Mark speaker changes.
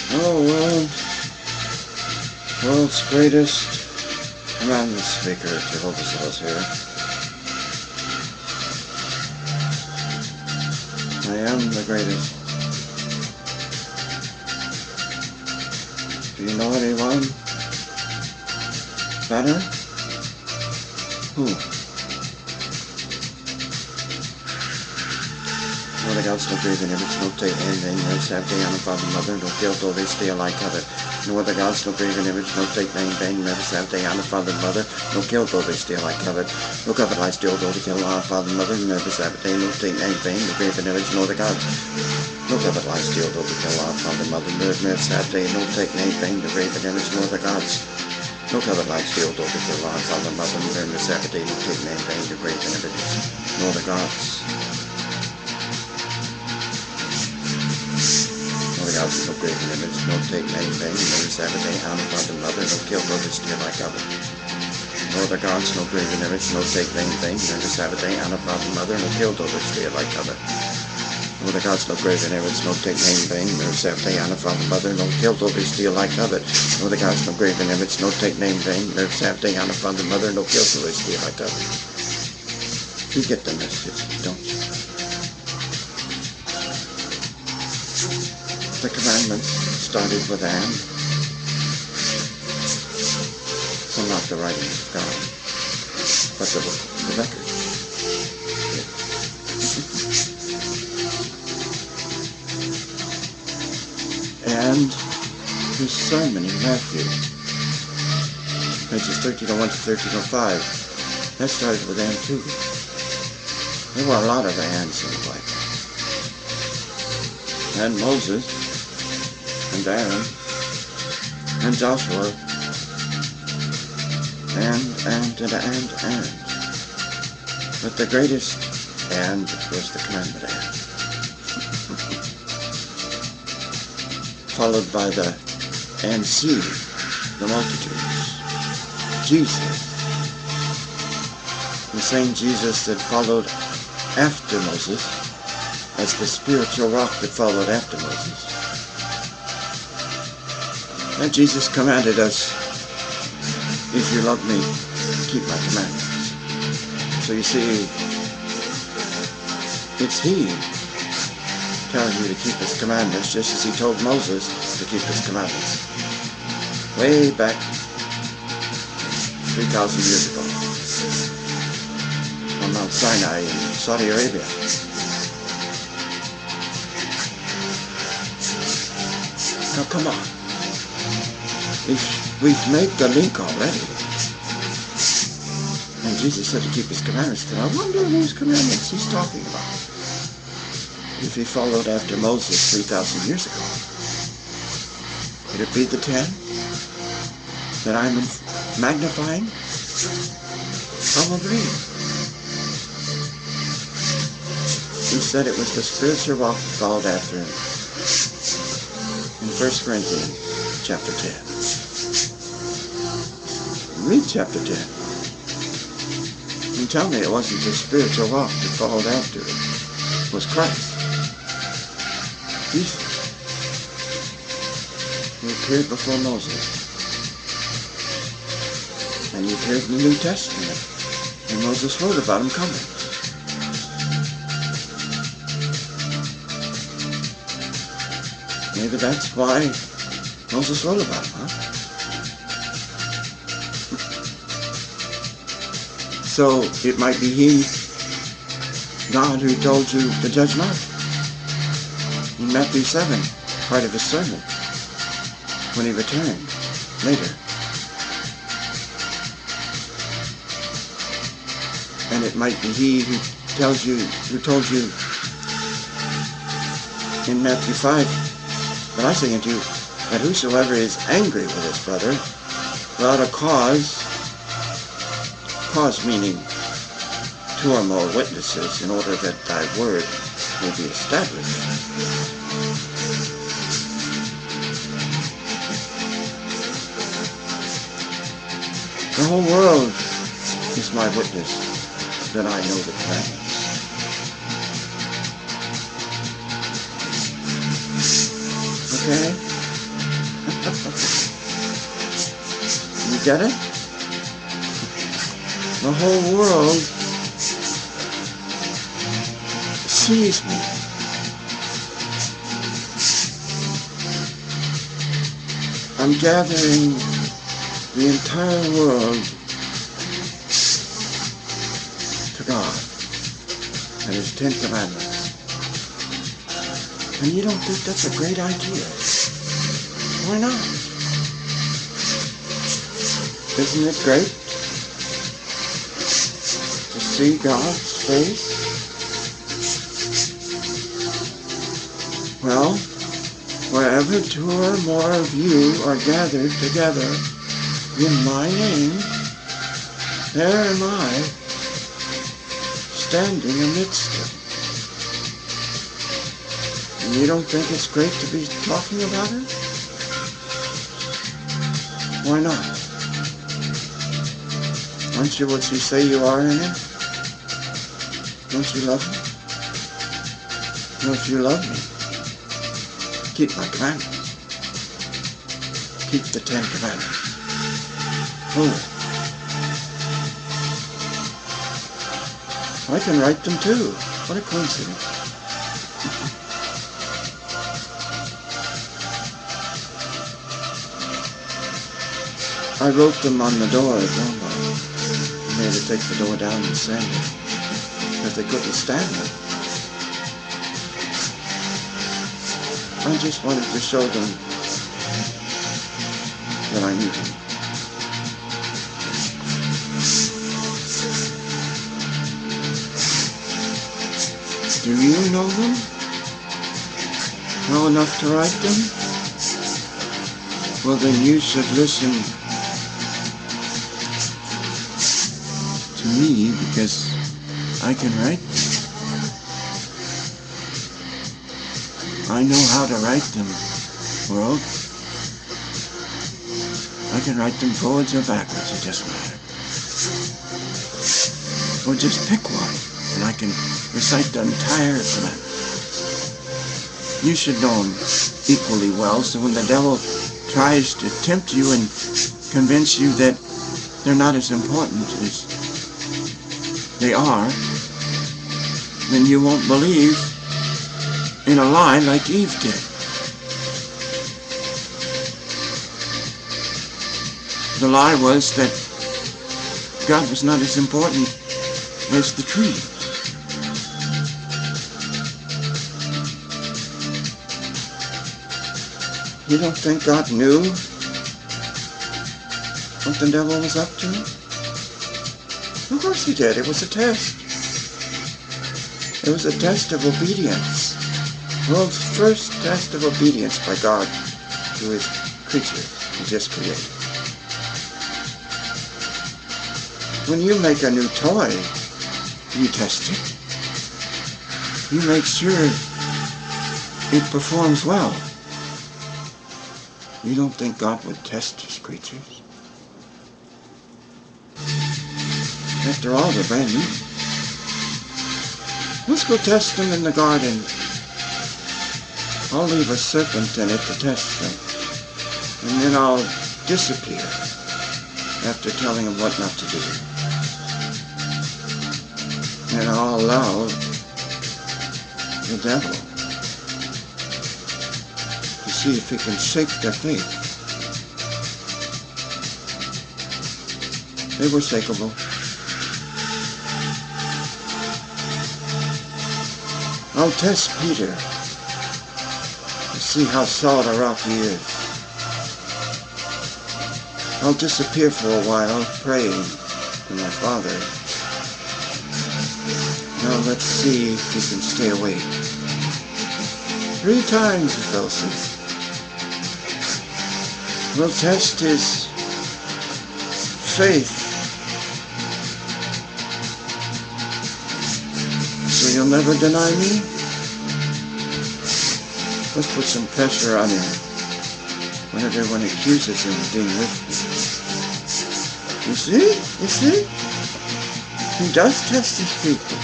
Speaker 1: Oh, world's greatest commandment speaker, JEHOVAHSLAWS here. I am the greatest. Do you know anyone better? Who? No, the gods no graven image, no take anything, no sap day on the father mother, no kill though they stay like covet. No other gods, no graven image, no take name vain, never sap day on the father mother, no kill though they stay like covet. No covet lie still though to kill our father mother, never sap day, no take name vain, no graven image, no other gods. No covet lie still though to kill our father mother, never sap day, no take name vain, no graven image, no other gods. No covet lie still though to kill our father mother, never sap day, no take name vain, no graven image, no other gods. No gods, no graven image, no take name vain, no Sabbath day, honor father mother, no kill brother, steal like covet. No other gods, no graven image, no take name vain, no Sabbath day, honor father mother, no kill brother, steal like covet. No other gods, no graven image, no take name vain, no Sabbath day, honor father mother, no kill brother, steal like covet. No other gods, no graven image, no take name vain, no Sabbath day, honor father mother, no kill brother, steal like covet. You get the message, don't you? The commandments started with and, so not the writing of God, but the record. And his sermon in Matthew, pages 1301 to 1305, that started with and too. There were a lot of ands in the Bible. And Moses, and Aaron, and Joshua, and. But the greatest and was the commandment and. Followed by the and see, the multitudes. Jesus. The same Jesus that followed after Moses as the spiritual rock that followed after Moses. And Jesus commanded us, if you love me, keep my commandments. So you see, it's he telling you to keep his commandments, just as he told Moses to keep his commandments. Way back 3,000 years ago on Mount Sinai in Saudi Arabia. Now come on. We've made the link already. And Jesus said to keep his commandments. And I wonder whose commandments he's talking about. If he followed after Moses 3,000 years ago. Could it be the 10 that I'm magnifying? Probably. He said it was the spiritual rock that followed after him. In 1 Corinthians chapter 10. Read chapter 10. And tell me it wasn't the spiritual rock that followed after it. It was Christ. Jesus. Who appeared before Moses. And he appeared in the New Testament. And Moses wrote about him coming. Maybe that's why Moses wrote about him, huh? So it might be he, God, who told you to judge not. In Matthew 7, part of his sermon, when he returned later. And it might be he who told you in Matthew 5, but I say unto you, that whosoever is angry with his brother, without a cause meaning two or more witnesses, in order that thy word may be established. The whole world is my witness that I know the commandments. Okay? get it? The whole world sees me. I'm gathering the entire world to God and His 10 Commandments. And you don't think that's a great idea? Why not? Isn't it great to see God's face? Well, wherever 2 or more of you are gathered together in my name, there am I, standing amidst them. And you don't think it's great to be talking about it? Why not? Aren't you what you say you are in Him? Don't you love Him? Well, if you love me, keep my commandments. Keep the 10 Commandments. Oh, I can write them too. What a coincidence. I wrote them on the door, don't I? They had to take the door down and sand it, because they couldn't stand it. I just wanted to show them that I knew Him. Do you know them? Well enough to write them? Well, then you should listen to me, because I can write them. I know how to write them, world. I can write them forwards or backwards, it doesn't matter. Or just pick one, and I can recite the entire commandment. You should know them equally well, so when the devil tries to tempt you and convince you that they're not as important as they are, then you won't believe in a lie like Eve did. The lie was that God was not as important as the tree. You don't think God knew what the devil was up to? Of course He did. It was a test. It was a test of obedience. The world's first test of obedience by God to His creatures He just created. When you make a new toy, you test it. You make sure it performs well. You don't think God would test His creatures? After all, they're brand new. Let's go test them in the garden. I'll leave a serpent in it to test them. And then I'll disappear after telling them what not to do. And I'll allow the devil to see if he can shake their faith. They were shakeable. I'll test Peter to see how solid a rock he is. I'll disappear for a while, praying to my Father. Now let's see if he can stay awake. 3 times, he fell asleep. We'll test his faith. So you'll never deny me? Let's put some pressure on him when everyone accuses him of being with me. You see? He does test his people.